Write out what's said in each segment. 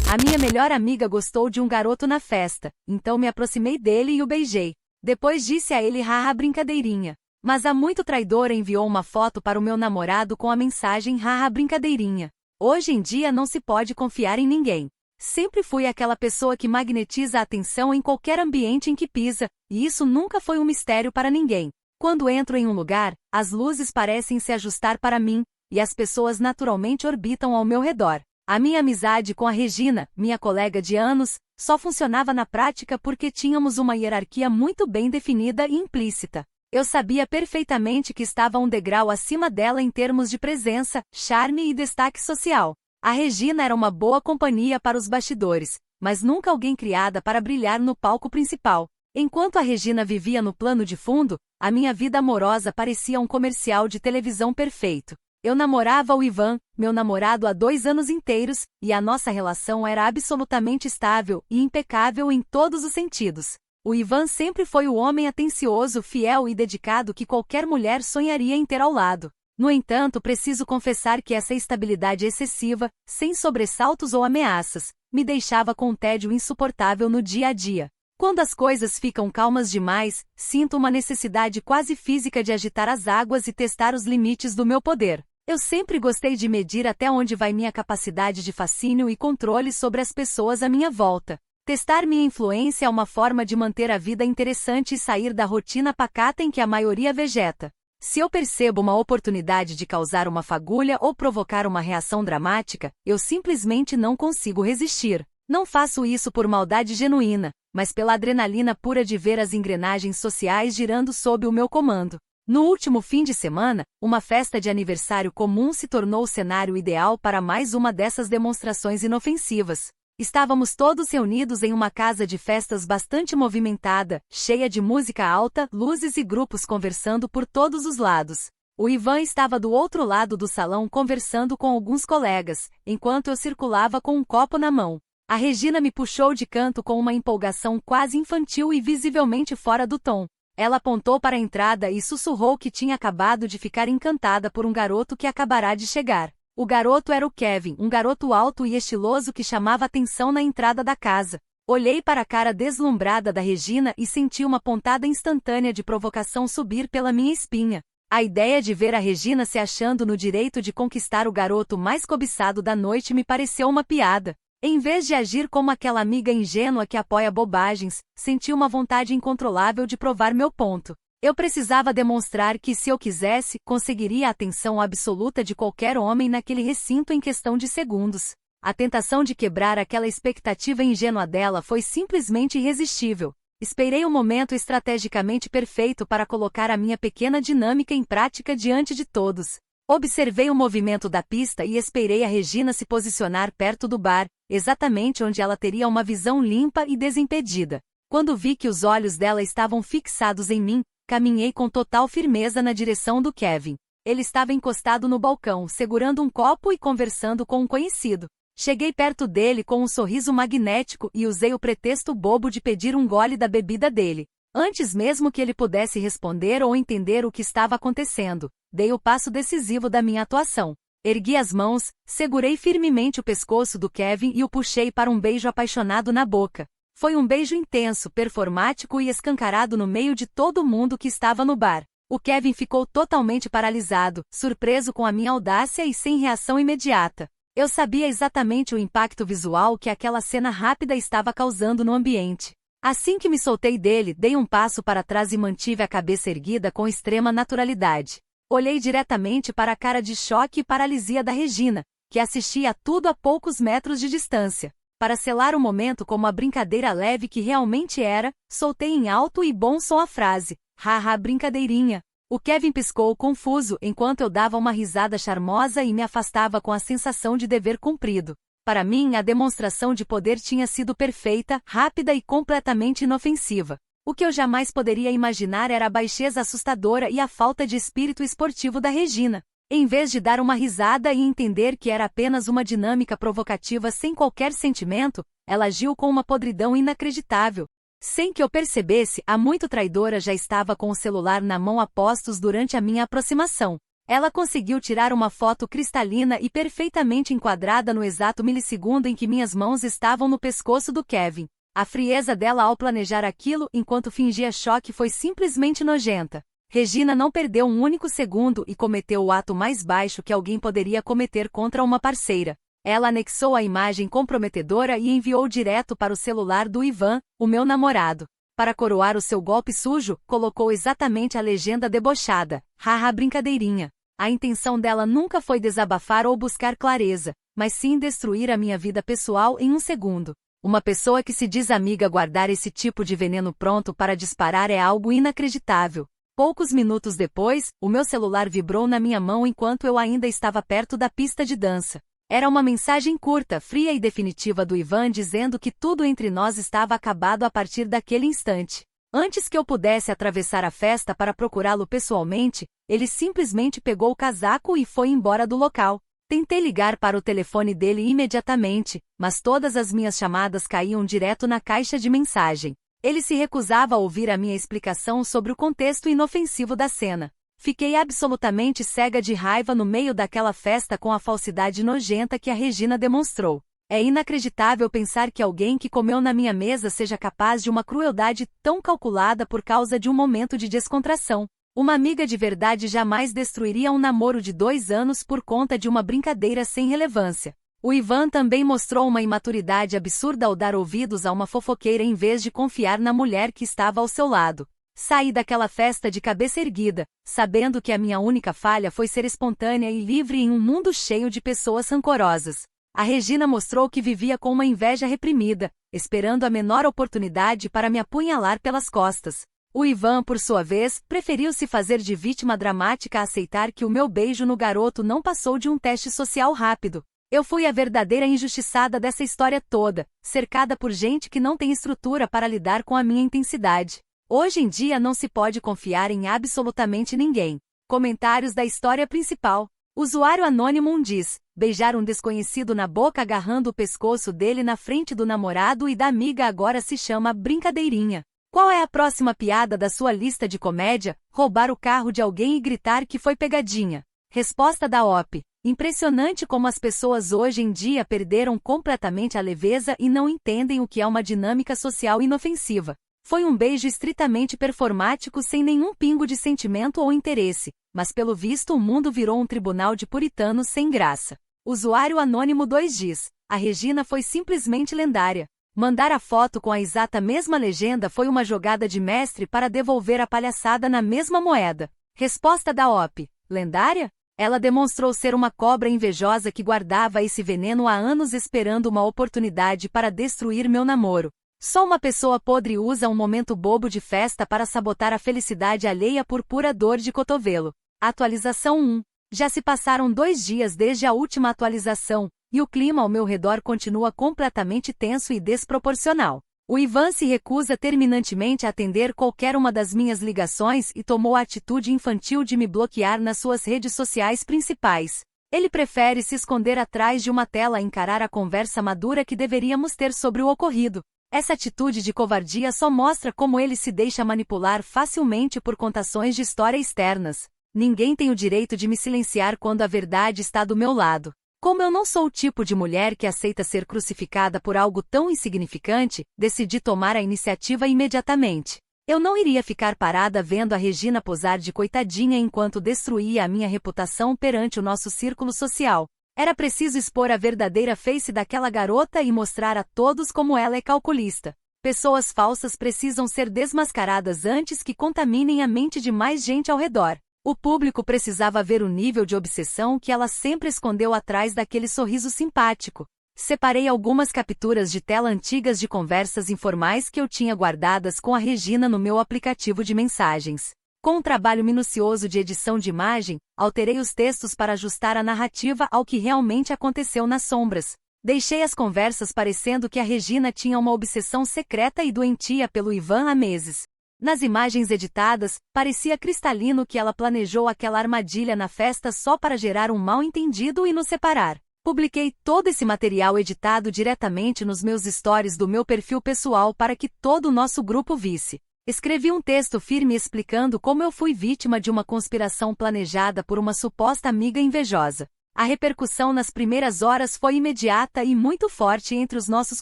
A minha melhor amiga gostou de um garoto na festa, então me aproximei dele e o beijei. Depois disse a ele haha brincadeirinha. Mas a muito traidora enviou uma foto para o meu namorado com a mensagem haha brincadeirinha. Hoje em dia não se pode confiar em ninguém. Sempre fui aquela pessoa que magnetiza a atenção em qualquer ambiente em que pisa, e isso nunca foi um mistério para ninguém. Quando entro em um lugar, as luzes parecem se ajustar para mim, e as pessoas naturalmente orbitam ao meu redor. A minha amizade com a Regina, minha colega de anos, só funcionava na prática porque tínhamos uma hierarquia muito bem definida e implícita. Eu sabia perfeitamente que estava um degrau acima dela em termos de presença, charme e destaque social. A Regina era uma boa companhia para os bastidores, mas nunca alguém criada para brilhar no palco principal. Enquanto a Regina vivia no plano de fundo, a minha vida amorosa parecia um comercial de televisão perfeito. Eu namorava o Ivan, meu namorado há 2 anos inteiros, e a nossa relação era absolutamente estável e impecável em todos os sentidos. O Ivan sempre foi o homem atencioso, fiel e dedicado que qualquer mulher sonharia em ter ao lado. No entanto, preciso confessar que essa estabilidade excessiva, sem sobressaltos ou ameaças, me deixava com um tédio insuportável no dia a dia. Quando as coisas ficam calmas demais, sinto uma necessidade quase física de agitar as águas e testar os limites do meu poder. Eu sempre gostei de medir até onde vai minha capacidade de fascínio e controle sobre as pessoas à minha volta. Testar minha influência é uma forma de manter a vida interessante e sair da rotina pacata em que a maioria vegeta. Se eu percebo uma oportunidade de causar uma fagulha ou provocar uma reação dramática, eu simplesmente não consigo resistir. Não faço isso por maldade genuína, mas pela adrenalina pura de ver as engrenagens sociais girando sob o meu comando. No último fim de semana, uma festa de aniversário comum se tornou o cenário ideal para mais uma dessas demonstrações inofensivas. Estávamos todos reunidos em uma casa de festas bastante movimentada, cheia de música alta, luzes e grupos conversando por todos os lados. O Ivan estava do outro lado do salão conversando com alguns colegas, enquanto eu circulava com um copo na mão. A Regina me puxou de canto com uma empolgação quase infantil e visivelmente fora do tom. Ela apontou para a entrada e sussurrou que tinha acabado de ficar encantada por um garoto que acabará de chegar. O garoto era o Kevin, um garoto alto e estiloso que chamava atenção na entrada da casa. Olhei para a cara deslumbrada da Regina e senti uma pontada instantânea de provocação subir pela minha espinha. A ideia de ver a Regina se achando no direito de conquistar o garoto mais cobiçado da noite me pareceu uma piada. Em vez de agir como aquela amiga ingênua que apoia bobagens, senti uma vontade incontrolável de provar meu ponto. Eu precisava demonstrar que, se eu quisesse, conseguiria a atenção absoluta de qualquer homem naquele recinto em questão de segundos. A tentação de quebrar aquela expectativa ingênua dela foi simplesmente irresistível. Esperei o momento estrategicamente perfeito para colocar a minha pequena dinâmica em prática diante de todos. Observei o movimento da pista e esperei a Regina se posicionar perto do bar, exatamente onde ela teria uma visão limpa e desimpedida. Quando vi que os olhos dela estavam fixados em mim, caminhei com total firmeza na direção do Kevin. Ele estava encostado no balcão, segurando um copo e conversando com um conhecido. Cheguei perto dele com um sorriso magnético e usei o pretexto bobo de pedir um gole da bebida dele. Antes mesmo que ele pudesse responder ou entender o que estava acontecendo, dei o passo decisivo da minha atuação. Ergui as mãos, segurei firmemente o pescoço do Kevin e o puxei para um beijo apaixonado na boca. Foi um beijo intenso, performático e escancarado no meio de todo mundo que estava no bar. O Kevin ficou totalmente paralisado, surpreso com a minha audácia e sem reação imediata. Eu sabia exatamente o impacto visual que aquela cena rápida estava causando no ambiente. Assim que me soltei dele, dei um passo para trás e mantive a cabeça erguida com extrema naturalidade. Olhei diretamente para a cara de choque e paralisia da Regina, que assistia a tudo a poucos metros de distância. Para selar o momento como a brincadeira leve que realmente era, soltei em alto e bom som a frase, haha brincadeirinha. O Kevin piscou confuso enquanto eu dava uma risada charmosa e me afastava com a sensação de dever cumprido. Para mim, a demonstração de poder tinha sido perfeita, rápida e completamente inofensiva. O que eu jamais poderia imaginar era a baixeza assustadora e a falta de espírito esportivo da Regina. Em vez de dar uma risada e entender que era apenas uma dinâmica provocativa sem qualquer sentimento, ela agiu com uma podridão inacreditável. Sem que eu percebesse, a muito traidora já estava com o celular na mão a postos durante a minha aproximação. Ela conseguiu tirar uma foto cristalina e perfeitamente enquadrada no exato milissegundo em que minhas mãos estavam no pescoço do Kevin. A frieza dela ao planejar aquilo enquanto fingia choque foi simplesmente nojenta. Regina não perdeu um único segundo e cometeu o ato mais baixo que alguém poderia cometer contra uma parceira. Ela anexou a imagem comprometedora e enviou direto para o celular do Ivan, o meu namorado. Para coroar o seu golpe sujo, colocou exatamente a legenda debochada: haha, brincadeirinha. A intenção dela nunca foi desabafar ou buscar clareza, mas sim destruir a minha vida pessoal em um segundo. Uma pessoa que se diz amiga guardar esse tipo de veneno pronto para disparar é algo inacreditável. Poucos minutos depois, o meu celular vibrou na minha mão enquanto eu ainda estava perto da pista de dança. Era uma mensagem curta, fria e definitiva do Ivan dizendo que tudo entre nós estava acabado a partir daquele instante. Antes que eu pudesse atravessar a festa para procurá-lo pessoalmente, ele simplesmente pegou o casaco e foi embora do local. Tentei ligar para o telefone dele imediatamente, mas todas as minhas chamadas caíam direto na caixa de mensagem. Ele se recusava a ouvir a minha explicação sobre o contexto inofensivo da cena. Fiquei absolutamente cega de raiva no meio daquela festa com a falsidade nojenta que a Regina demonstrou. É inacreditável pensar que alguém que comeu na minha mesa seja capaz de uma crueldade tão calculada por causa de um momento de descontração. Uma amiga de verdade jamais destruiria um namoro de 2 anos por conta de uma brincadeira sem relevância. O Ivan também mostrou uma imaturidade absurda ao dar ouvidos a uma fofoqueira em vez de confiar na mulher que estava ao seu lado. Saí daquela festa de cabeça erguida, sabendo que a minha única falha foi ser espontânea e livre em um mundo cheio de pessoas rancorosas. A Regina mostrou que vivia com uma inveja reprimida, esperando a menor oportunidade para me apunhalar pelas costas. O Ivan, por sua vez, preferiu se fazer de vítima dramática a aceitar que o meu beijo no garoto não passou de um teste social rápido. Eu fui a verdadeira injustiçada dessa história toda, cercada por gente que não tem estrutura para lidar com a minha intensidade. Hoje em dia não se pode confiar em absolutamente ninguém. Comentários da história principal. Usuário Anônimo diz: beijar um desconhecido na boca agarrando o pescoço dele na frente do namorado e da amiga agora se chama brincadeirinha. Qual é a próxima piada da sua lista de comédia? Roubar o carro de alguém e gritar que foi pegadinha. Resposta da OP. Impressionante como as pessoas hoje em dia perderam completamente a leveza e não entendem o que é uma dinâmica social inofensiva. Foi um beijo estritamente performático sem nenhum pingo de sentimento ou interesse, mas pelo visto o mundo virou um tribunal de puritanos sem graça. Usuário Anônimo 2 diz: a Regina foi simplesmente lendária. Mandar a foto com a exata mesma legenda foi uma jogada de mestre para devolver a palhaçada na mesma moeda. Resposta da OP. Lendária? Ela demonstrou ser uma cobra invejosa que guardava esse veneno há anos esperando uma oportunidade para destruir meu namoro. Só uma pessoa podre usa um momento bobo de festa para sabotar a felicidade alheia por pura dor de cotovelo. Atualização 1. Já se passaram 2 dias desde a última atualização, e o clima ao meu redor continua completamente tenso e desproporcional. O Ivan se recusa terminantemente a atender qualquer uma das minhas ligações e tomou a atitude infantil de me bloquear nas suas redes sociais principais. Ele prefere se esconder atrás de uma tela e encarar a conversa madura que deveríamos ter sobre o ocorrido. Essa atitude de covardia só mostra como ele se deixa manipular facilmente por contações de história externas. Ninguém tem o direito de me silenciar quando a verdade está do meu lado. Como eu não sou o tipo de mulher que aceita ser crucificada por algo tão insignificante, decidi tomar a iniciativa imediatamente. Eu não iria ficar parada vendo a Regina posar de coitadinha enquanto destruía a minha reputação perante o nosso círculo social. Era preciso expor a verdadeira face daquela garota e mostrar a todos como ela é calculista. Pessoas falsas precisam ser desmascaradas antes que contaminem a mente de mais gente ao redor. O público precisava ver o nível de obsessão que ela sempre escondeu atrás daquele sorriso simpático. Separei algumas capturas de tela antigas de conversas informais que eu tinha guardadas com a Regina no meu aplicativo de mensagens. Com um trabalho minucioso de edição de imagem, alterei os textos para ajustar a narrativa ao que realmente aconteceu nas sombras. Deixei as conversas parecendo que a Regina tinha uma obsessão secreta e doentia pelo Ivan há meses. Nas imagens editadas, parecia cristalino que ela planejou aquela armadilha na festa só para gerar um mal-entendido e nos separar. Publiquei todo esse material editado diretamente nos meus stories do meu perfil pessoal para que todo o nosso grupo visse. Escrevi um texto firme explicando como eu fui vítima de uma conspiração planejada por uma suposta amiga invejosa. A repercussão nas primeiras horas foi imediata e muito forte entre os nossos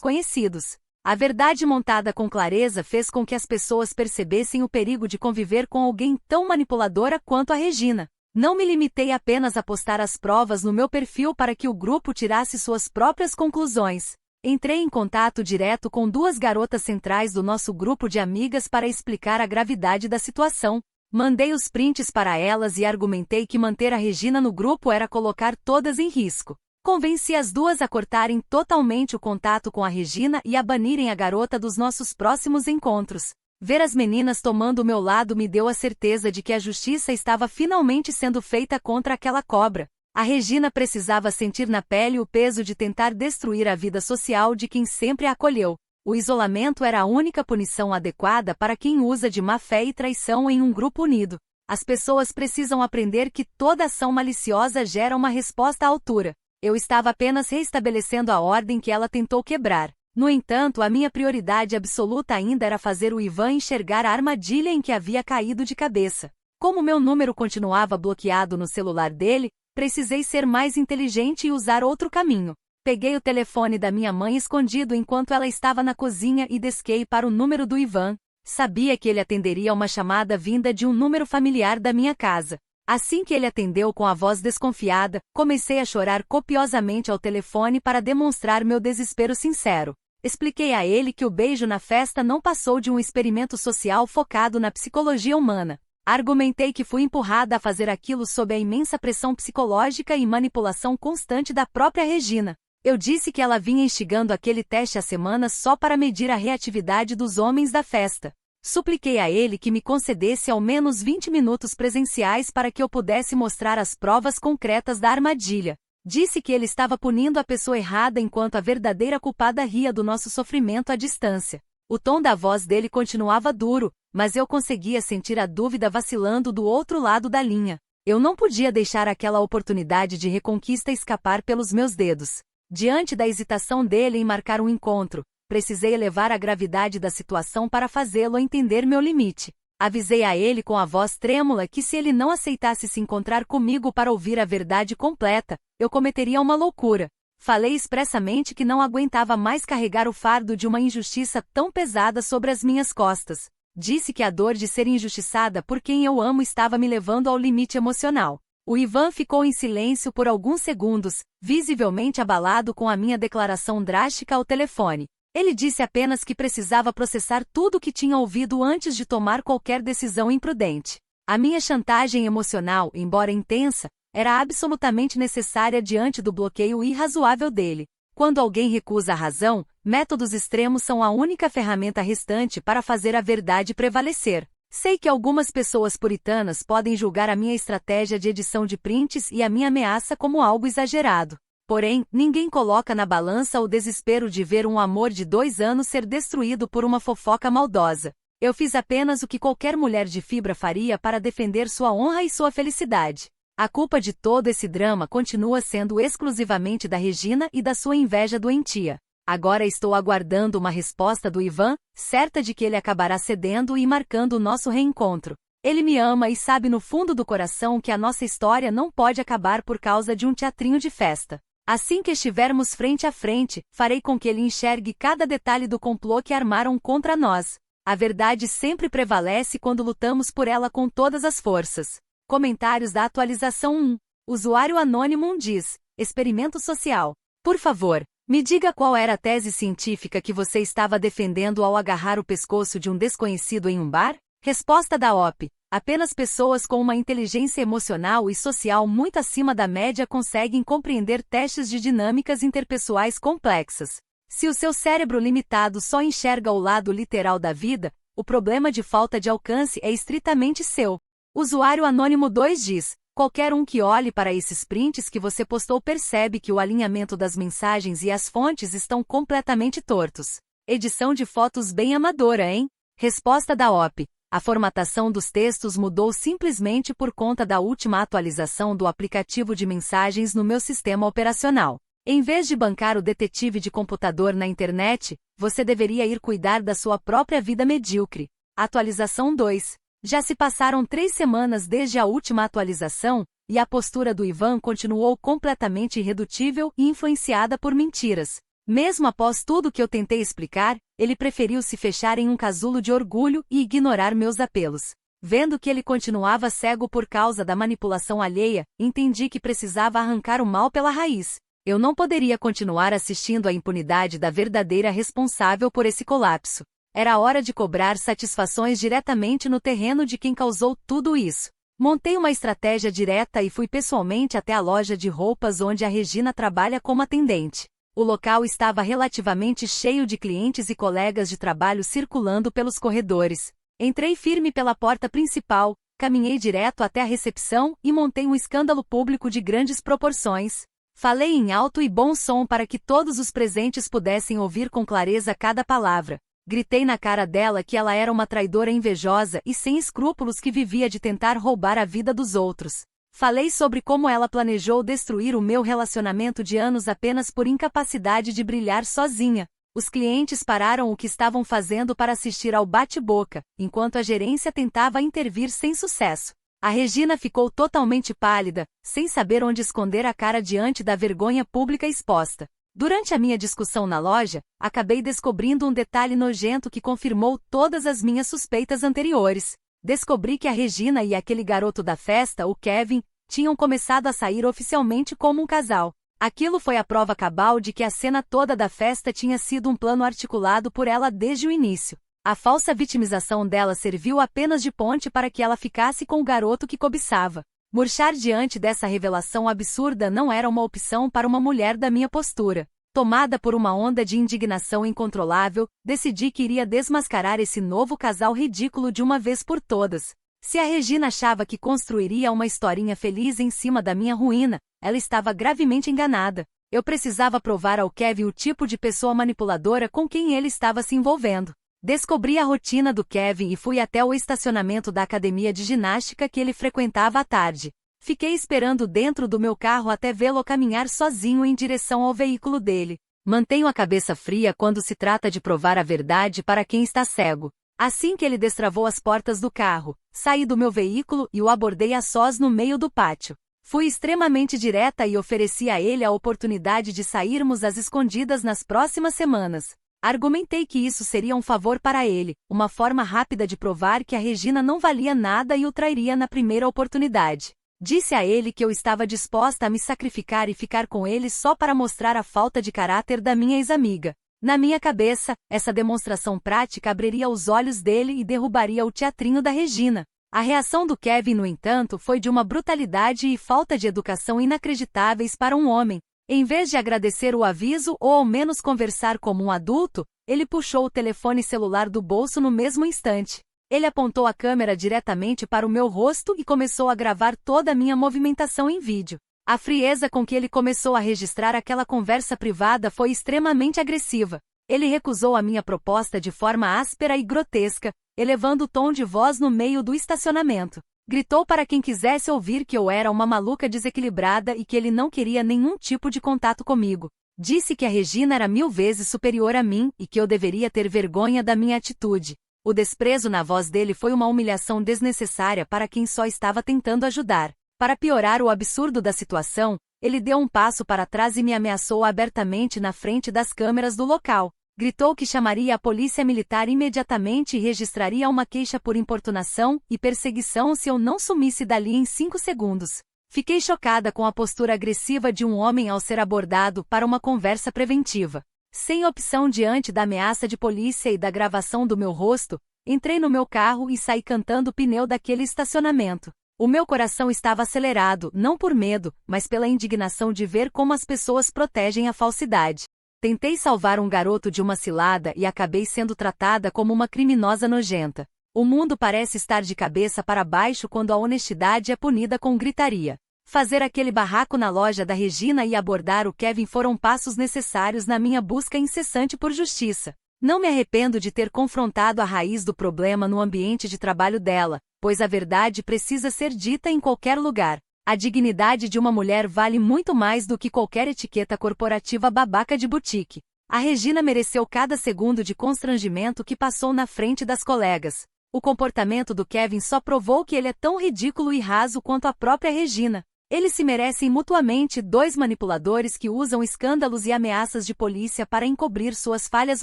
conhecidos. A verdade montada com clareza fez com que as pessoas percebessem o perigo de conviver com alguém tão manipuladora quanto a Regina. Não me limitei apenas a postar as provas no meu perfil para que o grupo tirasse suas próprias conclusões. Entrei em contato direto com 2 garotas centrais do nosso grupo de amigas para explicar a gravidade da situação. Mandei os prints para elas e argumentei que manter a Regina no grupo era colocar todas em risco. Convenci as 2 a cortarem totalmente o contato com a Regina e a banirem a garota dos nossos próximos encontros. Ver as meninas tomando o meu lado me deu a certeza de que a justiça estava finalmente sendo feita contra aquela cobra. A Regina precisava sentir na pele o peso de tentar destruir a vida social de quem sempre a acolheu. O isolamento era a única punição adequada para quem usa de má fé e traição em um grupo unido. As pessoas precisam aprender que toda ação maliciosa gera uma resposta à altura. Eu estava apenas reestabelecendo a ordem que ela tentou quebrar. No entanto, a minha prioridade absoluta ainda era fazer o Ivan enxergar a armadilha em que havia caído de cabeça. Como meu número continuava bloqueado no celular dele, precisei ser mais inteligente e usar outro caminho. Peguei o telefone da minha mãe escondido enquanto ela estava na cozinha e disquei para o número do Ivan. Sabia que ele atenderia uma chamada vinda de um número familiar da minha casa. Assim que ele atendeu com a voz desconfiada, comecei a chorar copiosamente ao telefone para demonstrar meu desespero sincero. Expliquei a ele que o beijo na festa não passou de um experimento social focado na psicologia humana. Argumentei que fui empurrada a fazer aquilo sob a imensa pressão psicológica e manipulação constante da própria Regina. Eu disse que ela vinha instigando aquele teste há semanas só para medir a reatividade dos homens da festa. Supliquei a ele que me concedesse ao menos 20 minutos presenciais para que eu pudesse mostrar as provas concretas da armadilha. Disse que ele estava punindo a pessoa errada enquanto a verdadeira culpada ria do nosso sofrimento à distância. O tom da voz dele continuava duro, mas eu conseguia sentir a dúvida vacilando do outro lado da linha. Eu não podia deixar aquela oportunidade de reconquista escapar pelos meus dedos. Diante da hesitação dele em marcar um encontro, precisei elevar a gravidade da situação para fazê-lo entender meu limite. Avisei a ele com a voz trêmula que se ele não aceitasse se encontrar comigo para ouvir a verdade completa, eu cometeria uma loucura. Falei expressamente que não aguentava mais carregar o fardo de uma injustiça tão pesada sobre as minhas costas. Disse que a dor de ser injustiçada por quem eu amo estava me levando ao limite emocional. O Ivan ficou em silêncio por alguns segundos, visivelmente abalado com a minha declaração drástica ao telefone. Ele disse apenas que precisava processar tudo o que tinha ouvido antes de tomar qualquer decisão imprudente. A minha chantagem emocional, embora intensa, era absolutamente necessária diante do bloqueio irrazoável dele. Quando alguém recusa a razão, métodos extremos são a única ferramenta restante para fazer a verdade prevalecer. Sei que algumas pessoas puritanas podem julgar a minha estratégia de edição de prints e a minha ameaça como algo exagerado. Porém, ninguém coloca na balança o desespero de ver um amor de 2 anos ser destruído por uma fofoca maldosa. Eu fiz apenas o que qualquer mulher de fibra faria para defender sua honra e sua felicidade. A culpa de todo esse drama continua sendo exclusivamente da Regina e da sua inveja doentia. Agora estou aguardando uma resposta do Ivan, certa de que ele acabará cedendo e marcando o nosso reencontro. Ele me ama e sabe no fundo do coração que a nossa história não pode acabar por causa de um teatrinho de festa. Assim que estivermos frente a frente, farei com que ele enxergue cada detalhe do complô que armaram contra nós. A verdade sempre prevalece quando lutamos por ela com todas as forças. Comentários da atualização 1. Usuário anônimo diz: experimento social. Por favor, me diga qual era a tese científica que você estava defendendo ao agarrar o pescoço de um desconhecido em um bar? Resposta da OP. Apenas pessoas com uma inteligência emocional e social muito acima da média conseguem compreender testes de dinâmicas interpessoais complexas. Se o seu cérebro limitado só enxerga o lado literal da vida, o problema de falta de alcance é estritamente seu. Usuário anônimo 2 diz: qualquer um que olhe para esses prints que você postou percebe que o alinhamento das mensagens e as fontes estão completamente tortos. Edição de fotos bem amadora, hein? Resposta da OP. A formatação dos textos mudou simplesmente por conta da última atualização do aplicativo de mensagens no meu sistema operacional. Em vez de bancar o detetive de computador na internet, você deveria ir cuidar da sua própria vida medíocre. Atualização 2. Já se passaram 3 semanas desde a última atualização, e a postura do Ivan continuou completamente irredutível e influenciada por mentiras. Mesmo após tudo que eu tentei explicar, ele preferiu se fechar em um casulo de orgulho e ignorar meus apelos. Vendo que ele continuava cego por causa da manipulação alheia, entendi que precisava arrancar o mal pela raiz. Eu não poderia continuar assistindo à impunidade da verdadeira responsável por esse colapso. Era hora de cobrar satisfações diretamente no terreno de quem causou tudo isso. Montei uma estratégia direta e fui pessoalmente até a loja de roupas onde a Regina trabalha como atendente. O local estava relativamente cheio de clientes e colegas de trabalho circulando pelos corredores. Entrei firme pela porta principal, caminhei direto até a recepção e montei um escândalo público de grandes proporções. Falei em alto e bom som para que todos os presentes pudessem ouvir com clareza cada palavra. Gritei na cara dela que ela era uma traidora invejosa e sem escrúpulos que vivia de tentar roubar a vida dos outros. Falei sobre como ela planejou destruir o meu relacionamento de anos apenas por incapacidade de brilhar sozinha. Os clientes pararam o que estavam fazendo para assistir ao bate-boca, enquanto a gerência tentava intervir sem sucesso. A Regina ficou totalmente pálida, sem saber onde esconder a cara diante da vergonha pública exposta. Durante a minha discussão na loja, acabei descobrindo um detalhe nojento que confirmou todas as minhas suspeitas anteriores. Descobri que a Regina e aquele garoto da festa, o Kevin, tinham começado a sair oficialmente como um casal. Aquilo foi a prova cabal de que a cena toda da festa tinha sido um plano articulado por ela desde o início. A falsa vitimização dela serviu apenas de ponte para que ela ficasse com o garoto que cobiçava. Murchar diante dessa revelação absurda não era uma opção para uma mulher da minha postura. Tomada por uma onda de indignação incontrolável, decidi que iria desmascarar esse novo casal ridículo de uma vez por todas. Se a Regina achava que construiria uma historinha feliz em cima da minha ruína, ela estava gravemente enganada. Eu precisava provar ao Kevin o tipo de pessoa manipuladora com quem ele estava se envolvendo. Descobri a rotina do Kevin e fui até o estacionamento da academia de ginástica que ele frequentava à tarde. Fiquei esperando dentro do meu carro até vê-lo caminhar sozinho em direção ao veículo dele. Mantenho a cabeça fria quando se trata de provar a verdade para quem está cego. Assim que ele destravou as portas do carro, saí do meu veículo e o abordei a sós no meio do pátio. Fui extremamente direta e ofereci a ele a oportunidade de sairmos às escondidas nas próximas semanas. Argumentei que isso seria um favor para ele, uma forma rápida de provar que a Regina não valia nada e o trairia na primeira oportunidade. Disse a ele que eu estava disposta a me sacrificar e ficar com ele só para mostrar a falta de caráter da minha ex-amiga. Na minha cabeça, essa demonstração prática abriria os olhos dele e derrubaria o teatrinho da Regina. A reação do Kevin, no entanto, foi de uma brutalidade e falta de educação inacreditáveis para um homem. Em vez de agradecer o aviso ou ao menos conversar como um adulto, ele puxou o telefone celular do bolso no mesmo instante. Ele apontou a câmera diretamente para o meu rosto e começou a gravar toda a minha movimentação em vídeo. A frieza com que ele começou a registrar aquela conversa privada foi extremamente agressiva. Ele recusou a minha proposta de forma áspera e grotesca, elevando o tom de voz no meio do estacionamento. Gritou para quem quisesse ouvir que eu era uma maluca desequilibrada e que ele não queria nenhum tipo de contato comigo. Disse que a Regina era 1000 vezes superior a mim e que eu deveria ter vergonha da minha atitude. O desprezo na voz dele foi uma humilhação desnecessária para quem só estava tentando ajudar. Para piorar o absurdo da situação, ele deu um passo para trás e me ameaçou abertamente na frente das câmeras do local. Gritou que chamaria a polícia militar imediatamente e registraria uma queixa por importunação e perseguição se eu não sumisse dali em 5 segundos. Fiquei chocada com a postura agressiva de um homem ao ser abordado para uma conversa preventiva. Sem opção diante da ameaça de polícia e da gravação do meu rosto, entrei no meu carro e saí cantando o pneu daquele estacionamento. O meu coração estava acelerado, não por medo, mas pela indignação de ver como as pessoas protegem a falsidade. Tentei salvar um garoto de uma cilada e acabei sendo tratada como uma criminosa nojenta. O mundo parece estar de cabeça para baixo quando a honestidade é punida com gritaria. Fazer aquele barraco na loja da Regina e abordar o Kevin foram passos necessários na minha busca incessante por justiça. Não me arrependo de ter confrontado a raiz do problema no ambiente de trabalho dela, pois a verdade precisa ser dita em qualquer lugar. A dignidade de uma mulher vale muito mais do que qualquer etiqueta corporativa babaca de boutique. A Regina mereceu cada segundo de constrangimento que passou na frente das colegas. O comportamento do Kevin só provou que ele é tão ridículo e raso quanto a própria Regina. Eles se merecem mutuamente, dois manipuladores que usam escândalos e ameaças de polícia para encobrir suas falhas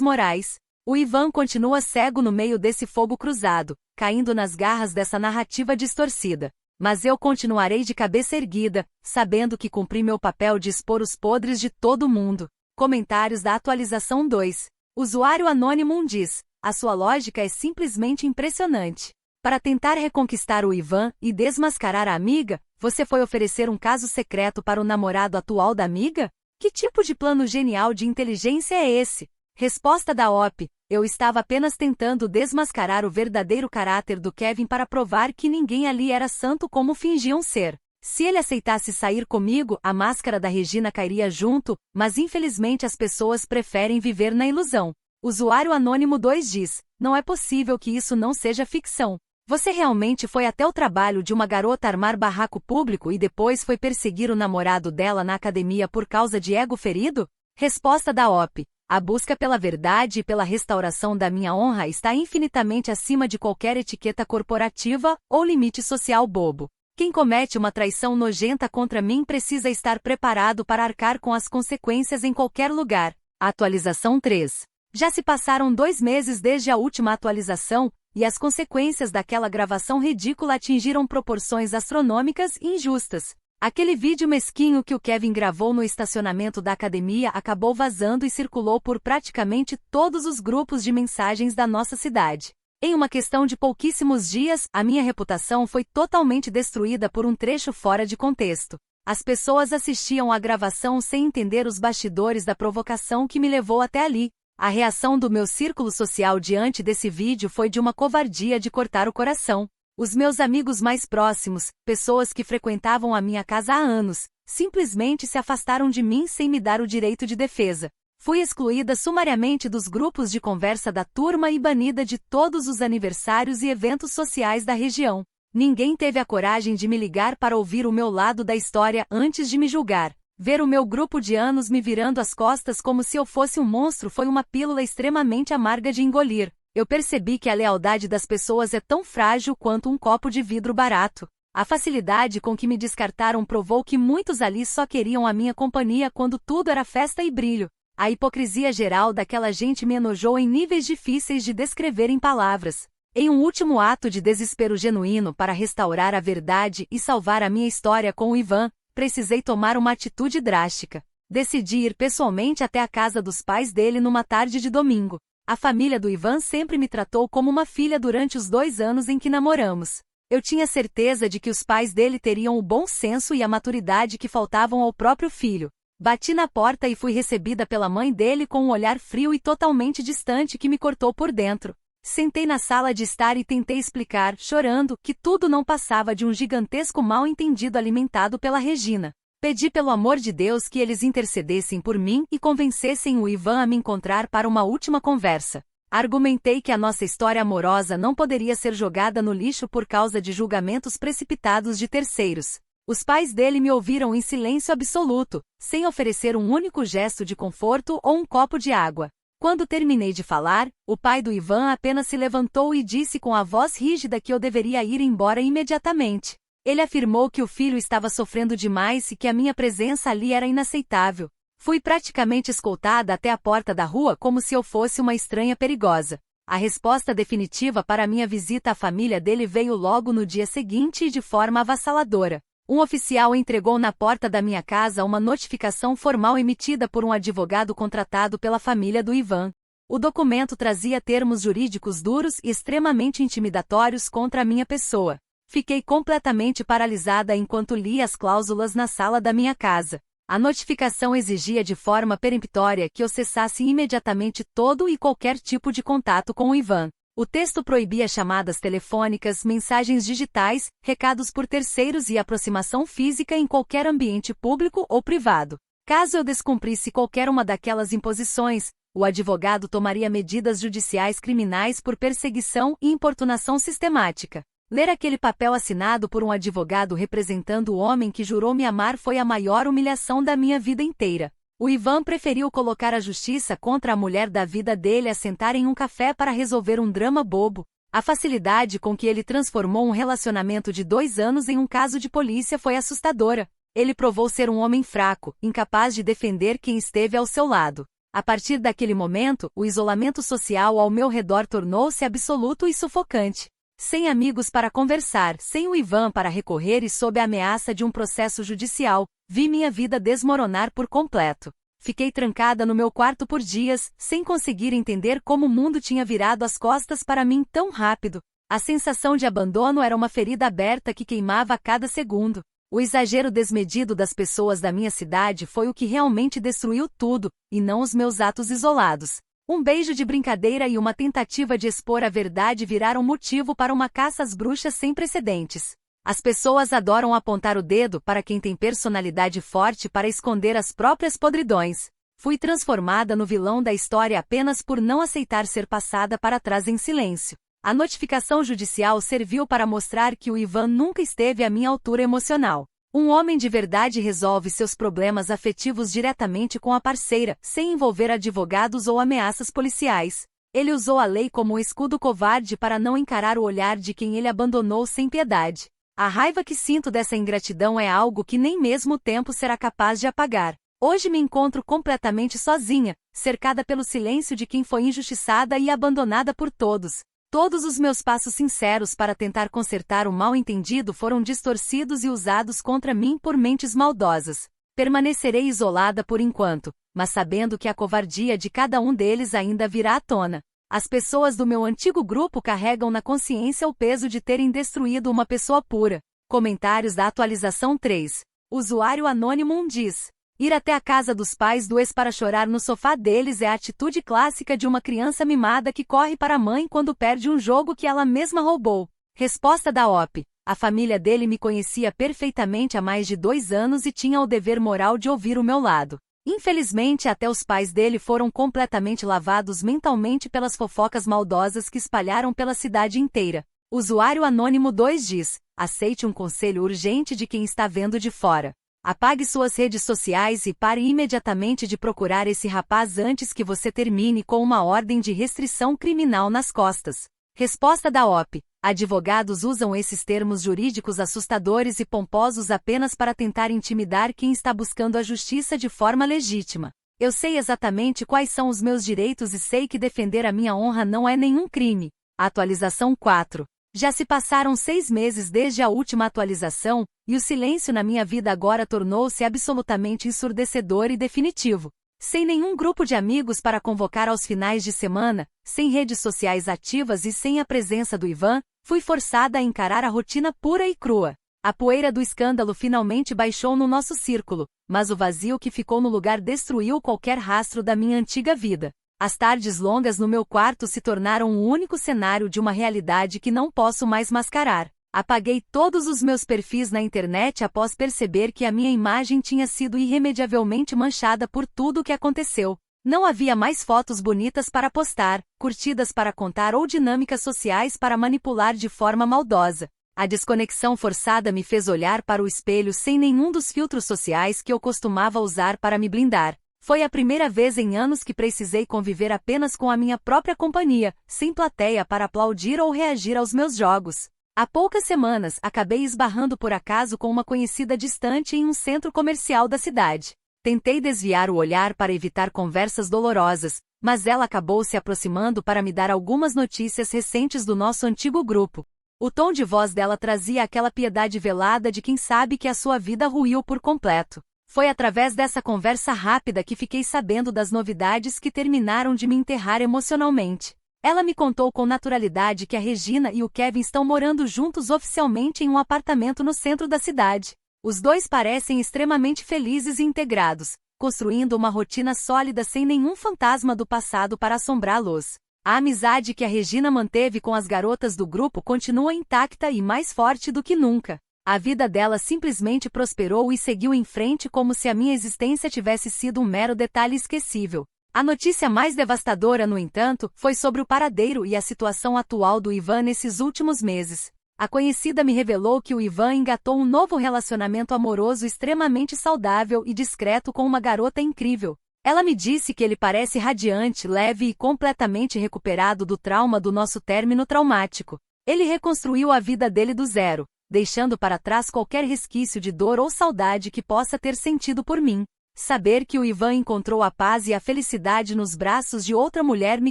morais. O Ivan continua cego no meio desse fogo cruzado, caindo nas garras dessa narrativa distorcida. Mas eu continuarei de cabeça erguida, sabendo que cumpri meu papel de expor os podres de todo mundo. Comentários da atualização 2. Usuário Anônimo diz: a sua lógica é simplesmente impressionante. Para tentar reconquistar o Ivan e desmascarar a amiga, você foi oferecer um caso secreto para o namorado atual da amiga? Que tipo de plano genial de inteligência é esse? Resposta da OP: eu estava apenas tentando desmascarar o verdadeiro caráter do Kevin para provar que ninguém ali era santo como fingiam ser. Se ele aceitasse sair comigo, a máscara da Regina cairia junto, mas infelizmente as pessoas preferem viver na ilusão. Usuário Anônimo 2 diz: não é possível que isso não seja ficção. Você realmente foi até o trabalho de uma garota armar barraco público e depois foi perseguir o namorado dela na academia por causa de ego ferido? Resposta da OP: a busca pela verdade e pela restauração da minha honra está infinitamente acima de qualquer etiqueta corporativa ou limite social bobo. Quem comete uma traição nojenta contra mim precisa estar preparado para arcar com as consequências em qualquer lugar. Atualização 3. Já se passaram 2 meses desde a última atualização, e as consequências daquela gravação ridícula atingiram proporções astronômicas e injustas. Aquele vídeo mesquinho que o Kevin gravou no estacionamento da academia acabou vazando e circulou por praticamente todos os grupos de mensagens da nossa cidade. Em uma questão de pouquíssimos dias, a minha reputação foi totalmente destruída por um trecho fora de contexto. As pessoas assistiam à gravação sem entender os bastidores da provocação que me levou até ali. A reação do meu círculo social diante desse vídeo foi de uma covardia de cortar o coração. Os meus amigos mais próximos, pessoas que frequentavam a minha casa há anos, simplesmente se afastaram de mim sem me dar o direito de defesa. Fui excluída sumariamente dos grupos de conversa da turma e banida de todos os aniversários e eventos sociais da região. Ninguém teve a coragem de me ligar para ouvir o meu lado da história antes de me julgar. Ver o meu grupo de anos me virando as costas como se eu fosse um monstro foi uma pílula extremamente amarga de engolir. Eu percebi que a lealdade das pessoas é tão frágil quanto um copo de vidro barato. A facilidade com que me descartaram provou que muitos ali só queriam a minha companhia quando tudo era festa e brilho. A hipocrisia geral daquela gente me enojou em níveis difíceis de descrever em palavras. Em um último ato de desespero genuíno para restaurar a verdade e salvar a minha história com o Ivan, precisei tomar uma atitude drástica. Decidi ir pessoalmente até a casa dos pais dele numa tarde de domingo. A família do Ivan sempre me tratou como uma filha durante os 2 anos em que namoramos. Eu tinha certeza de que os pais dele teriam o bom senso e a maturidade que faltavam ao próprio filho. Bati na porta e fui recebida pela mãe dele com um olhar frio e totalmente distante que me cortou por dentro. Sentei na sala de estar e tentei explicar, chorando, que tudo não passava de um gigantesco mal-entendido alimentado pela Regina. Pedi pelo amor de Deus que eles intercedessem por mim e convencessem o Ivan a me encontrar para uma última conversa. Argumentei que a nossa história amorosa não poderia ser jogada no lixo por causa de julgamentos precipitados de terceiros. Os pais dele me ouviram em silêncio absoluto, sem oferecer um único gesto de conforto ou um copo de água. Quando terminei de falar, o pai do Ivan apenas se levantou e disse com a voz rígida que eu deveria ir embora imediatamente. Ele afirmou que o filho estava sofrendo demais e que a minha presença ali era inaceitável. Fui praticamente escoltada até a porta da rua como se eu fosse uma estranha perigosa. A resposta definitiva para a minha visita à família dele veio logo no dia seguinte e de forma avassaladora. Um oficial entregou na porta da minha casa uma notificação formal emitida por um advogado contratado pela família do Ivan. O documento trazia termos jurídicos duros e extremamente intimidatórios contra a minha pessoa. Fiquei completamente paralisada enquanto lia as cláusulas na sala da minha casa. A notificação exigia de forma peremptória que eu cessasse imediatamente todo e qualquer tipo de contato com o Ivan. O texto proibia chamadas telefônicas, mensagens digitais, recados por terceiros e aproximação física em qualquer ambiente público ou privado. Caso eu descumprisse qualquer uma daquelas imposições, o advogado tomaria medidas judiciais criminais por perseguição e importunação sistemática. Ler aquele papel assinado por um advogado representando o homem que jurou me amar foi a maior humilhação da minha vida inteira. O Ivan preferiu colocar a justiça contra a mulher da vida dele a sentar em um café para resolver um drama bobo. A facilidade com que ele transformou um relacionamento de 2 anos em um caso de polícia foi assustadora. Ele provou ser um homem fraco, incapaz de defender quem esteve ao seu lado. A partir daquele momento, o isolamento social ao meu redor tornou-se absoluto e sufocante. Sem amigos para conversar, sem o Ivan para recorrer e sob a ameaça de um processo judicial, vi minha vida desmoronar por completo. Fiquei trancada no meu quarto por dias, sem conseguir entender como o mundo tinha virado as costas para mim tão rápido. A sensação de abandono era uma ferida aberta que queimava a cada segundo. O exagero desmedido das pessoas da minha cidade foi o que realmente destruiu tudo, e não os meus atos isolados. Um beijo de brincadeira e uma tentativa de expor a verdade viraram motivo para uma caça às bruxas sem precedentes. As pessoas adoram apontar o dedo para quem tem personalidade forte para esconder as próprias podridões. Fui transformada no vilão da história apenas por não aceitar ser passada para trás em silêncio. A notificação judicial serviu para mostrar que o Ivan nunca esteve à minha altura emocional. Um homem de verdade resolve seus problemas afetivos diretamente com a parceira, sem envolver advogados ou ameaças policiais. Ele usou a lei como um escudo covarde para não encarar o olhar de quem ele abandonou sem piedade. A raiva que sinto dessa ingratidão é algo que nem mesmo o tempo será capaz de apagar. Hoje me encontro completamente sozinha, cercada pelo silêncio de quem foi injustiçada e abandonada por todos. Todos os meus passos sinceros para tentar consertar o mal-entendido foram distorcidos e usados contra mim por mentes maldosas. Permanecerei isolada por enquanto, mas sabendo que a covardia de cada um deles ainda virá à tona. As pessoas do meu antigo grupo carregam na consciência o peso de terem destruído uma pessoa pura. Comentários da atualização 3. Usuário Anônimo diz: ir até a casa dos pais do ex para chorar no sofá deles é a atitude clássica de uma criança mimada que corre para a mãe quando perde um jogo que ela mesma roubou. Resposta da OP. A família dele me conhecia perfeitamente há mais de 2 anos e tinha o dever moral de ouvir o meu lado. Infelizmente, até os pais dele foram completamente lavados mentalmente pelas fofocas maldosas que espalharam pela cidade inteira. Usuário Anônimo 2 diz: aceite um conselho urgente de quem está vendo de fora. Apague suas redes sociais e pare imediatamente de procurar esse rapaz antes que você termine com uma ordem de restrição criminal nas costas. Resposta da OP. Advogados usam esses termos jurídicos assustadores e pomposos apenas para tentar intimidar quem está buscando a justiça de forma legítima. Eu sei exatamente quais são os meus direitos e sei que defender a minha honra não é nenhum crime. Atualização 4. Já se passaram 6 meses desde a última atualização, e o silêncio na minha vida agora tornou-se absolutamente ensurdecedor e definitivo. Sem nenhum grupo de amigos para convocar aos finais de semana, sem redes sociais ativas e sem a presença do Ivan, fui forçada a encarar a rotina pura e crua. A poeira do escândalo finalmente baixou no nosso círculo, mas o vazio que ficou no lugar destruiu qualquer rastro da minha antiga vida. As tardes longas no meu quarto se tornaram o único cenário de uma realidade que não posso mais mascarar. Apaguei todos os meus perfis na internet após perceber que a minha imagem tinha sido irremediavelmente manchada por tudo o que aconteceu. Não havia mais fotos bonitas para postar, curtidas para contar ou dinâmicas sociais para manipular de forma maldosa. A desconexão forçada me fez olhar para o espelho sem nenhum dos filtros sociais que eu costumava usar para me blindar. Foi a primeira vez em anos que precisei conviver apenas com a minha própria companhia, sem plateia para aplaudir ou reagir aos meus jogos. Há poucas semanas, acabei esbarrando por acaso com uma conhecida distante em um centro comercial da cidade. Tentei desviar o olhar para evitar conversas dolorosas, mas ela acabou se aproximando para me dar algumas notícias recentes do nosso antigo grupo. O tom de voz dela trazia aquela piedade velada de quem sabe que a sua vida ruiu por completo. Foi através dessa conversa rápida que fiquei sabendo das novidades que terminaram de me enterrar emocionalmente. Ela me contou com naturalidade que a Regina e o Kevin estão morando juntos oficialmente em um apartamento no centro da cidade. Os dois parecem extremamente felizes e integrados, construindo uma rotina sólida sem nenhum fantasma do passado para assombrá-los. A amizade que a Regina manteve com as garotas do grupo continua intacta e mais forte do que nunca. A vida dela simplesmente prosperou e seguiu em frente como se a minha existência tivesse sido um mero detalhe esquecível. A notícia mais devastadora, no entanto, foi sobre o paradeiro e a situação atual do Ivan nesses últimos meses. A conhecida me revelou que o Ivan engatou um novo relacionamento amoroso extremamente saudável e discreto com uma garota incrível. Ela me disse que ele parece radiante, leve e completamente recuperado do trauma do nosso término traumático. Ele reconstruiu a vida dele do zero, deixando para trás qualquer resquício de dor ou saudade que possa ter sentido por mim. Saber que o Ivan encontrou a paz e a felicidade nos braços de outra mulher me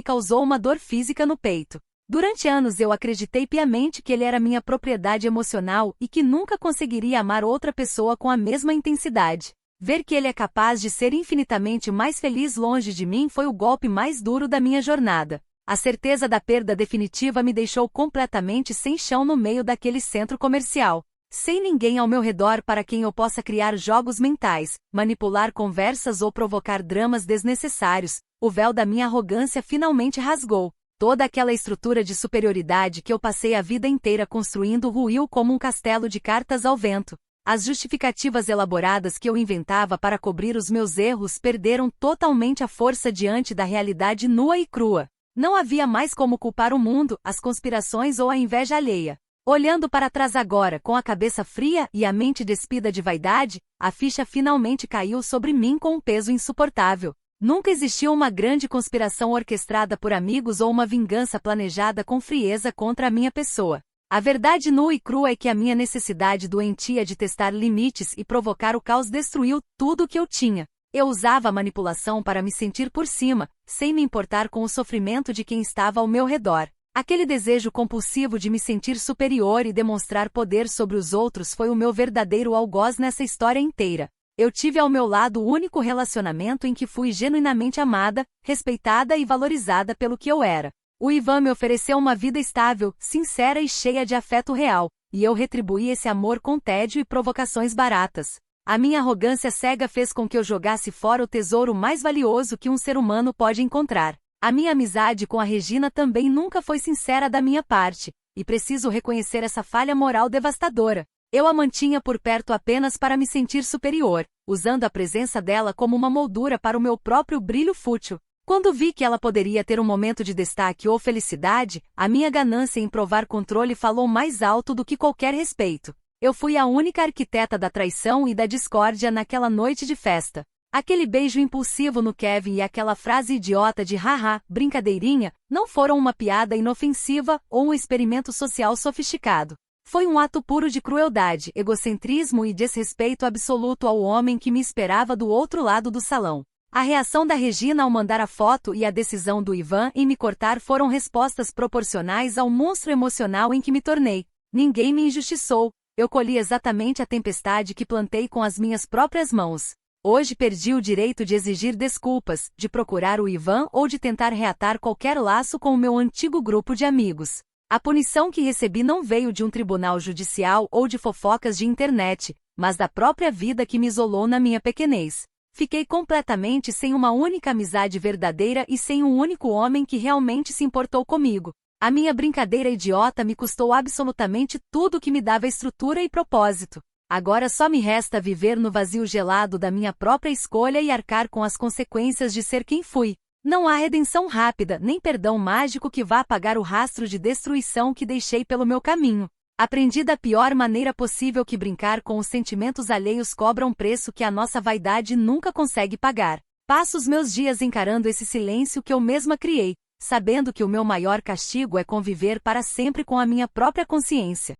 causou uma dor física no peito. Durante anos eu acreditei piamente que ele era minha propriedade emocional e que nunca conseguiria amar outra pessoa com a mesma intensidade. Ver que ele é capaz de ser infinitamente mais feliz longe de mim foi o golpe mais duro da minha jornada. A certeza da perda definitiva me deixou completamente sem chão no meio daquele centro comercial. Sem ninguém ao meu redor para quem eu possa criar jogos mentais, manipular conversas ou provocar dramas desnecessários, o véu da minha arrogância finalmente rasgou. Toda aquela estrutura de superioridade que eu passei a vida inteira construindo ruiu como um castelo de cartas ao vento. As justificativas elaboradas que eu inventava para cobrir os meus erros perderam totalmente a força diante da realidade nua e crua. Não havia mais como culpar o mundo, as conspirações ou a inveja alheia. Olhando para trás agora, com a cabeça fria e a mente despida de vaidade, a ficha finalmente caiu sobre mim com um peso insuportável. Nunca existiu uma grande conspiração orquestrada por amigos ou uma vingança planejada com frieza contra a minha pessoa. A verdade nua e crua é que a minha necessidade doentia de testar limites e provocar o caos destruiu tudo o que eu tinha. Eu usava a manipulação para me sentir por cima, sem me importar com o sofrimento de quem estava ao meu redor. Aquele desejo compulsivo de me sentir superior e demonstrar poder sobre os outros foi o meu verdadeiro algoz nessa história inteira. Eu tive ao meu lado o único relacionamento em que fui genuinamente amada, respeitada e valorizada pelo que eu era. O Ivan me ofereceu uma vida estável, sincera e cheia de afeto real, e eu retribuí esse amor com tédio e provocações baratas. A minha arrogância cega fez com que eu jogasse fora o tesouro mais valioso que um ser humano pode encontrar. A minha amizade com a Regina também nunca foi sincera da minha parte, e preciso reconhecer essa falha moral devastadora. Eu a mantinha por perto apenas para me sentir superior, usando a presença dela como uma moldura para o meu próprio brilho fútil. Quando vi que ela poderia ter um momento de destaque ou felicidade, a minha ganância em provar controle falou mais alto do que qualquer respeito. Eu fui a única arquiteta da traição e da discórdia naquela noite de festa. Aquele beijo impulsivo no Kevin e aquela frase idiota de haha, brincadeirinha, não foram uma piada inofensiva ou um experimento social sofisticado. Foi um ato puro de crueldade, egocentrismo e desrespeito absoluto ao homem que me esperava do outro lado do salão. A reação da Regina ao mandar a foto e a decisão do Ivan em me cortar foram respostas proporcionais ao monstro emocional em que me tornei. Ninguém me injustiçou. Eu colhi exatamente a tempestade que plantei com as minhas próprias mãos. Hoje perdi o direito de exigir desculpas, de procurar o Ivan ou de tentar reatar qualquer laço com o meu antigo grupo de amigos. A punição que recebi não veio de um tribunal judicial ou de fofocas de internet, mas da própria vida que me isolou na minha pequenez. Fiquei completamente sem uma única amizade verdadeira e sem um único homem que realmente se importou comigo. A minha brincadeira idiota me custou absolutamente tudo que me dava estrutura e propósito. Agora só me resta viver no vazio gelado da minha própria escolha e arcar com as consequências de ser quem fui. Não há redenção rápida, nem perdão mágico que vá apagar o rastro de destruição que deixei pelo meu caminho. Aprendi da pior maneira possível que brincar com os sentimentos alheios cobra um preço que a nossa vaidade nunca consegue pagar. Passo os meus dias encarando esse silêncio que eu mesma criei, sabendo que o meu maior castigo é conviver para sempre com a minha própria consciência.